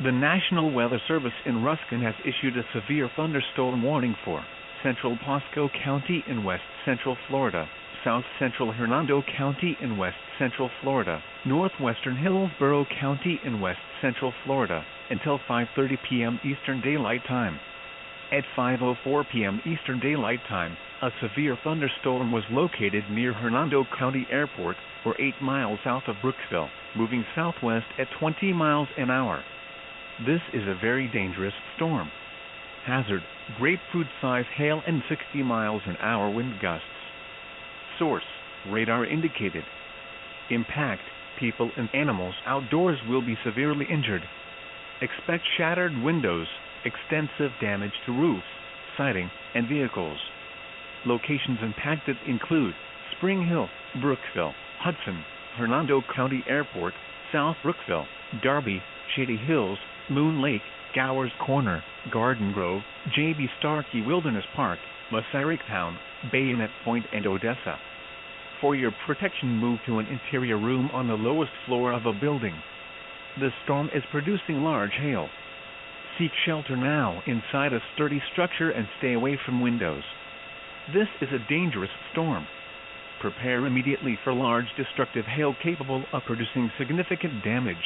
The National Weather Service in Ruskin has issued a severe thunderstorm warning for central Pasco County in west central Florida, south central Hernando County in west central Florida, northwestern Hillsborough County in west central Florida, until 5:30 p.m. Eastern Daylight Time. At 5:04 p.m. Eastern Daylight Time, a severe thunderstorm was located near Hernando County Airport, or 8 miles south of Brooksville, moving southwest at 20 miles an hour. This is a very dangerous storm. Hazard: grapefruit-size hail and 60 miles an hour wind gusts. Source: radar indicated. Impact: people and animals outdoors will be severely injured. Expect shattered windows, extensive damage to roofs, siding, and vehicles. Locations impacted include Spring Hill, Brooksville, Hudson, Hernando County Airport, South Brooksville, Darby, Shady Hills, Moon Lake, Gowers Corner, Garden Grove, J.B. Starkey Wilderness Park, Massarik Town, Bayonet Point, and Odessa. For your protection, move to an interior room on the lowest floor of a building. The storm is producing large hail. Seek shelter now inside a sturdy structure and stay away from windows. This is a dangerous storm. Prepare immediately for large destructive hail capable of producing significant damage.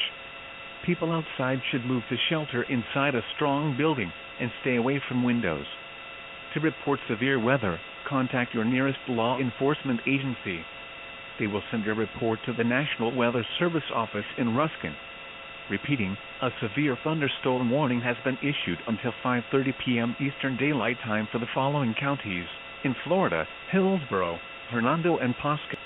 People outside should move to shelter inside a strong building and stay away from windows. To report severe weather, contact your nearest law enforcement agency. They will send a report to the National Weather Service office in Ruskin. Repeating, a severe thunderstorm warning has been issued until 5:30 p.m. Eastern Daylight Time for the following counties: in Florida, Hillsborough, Hernando, and Pasco.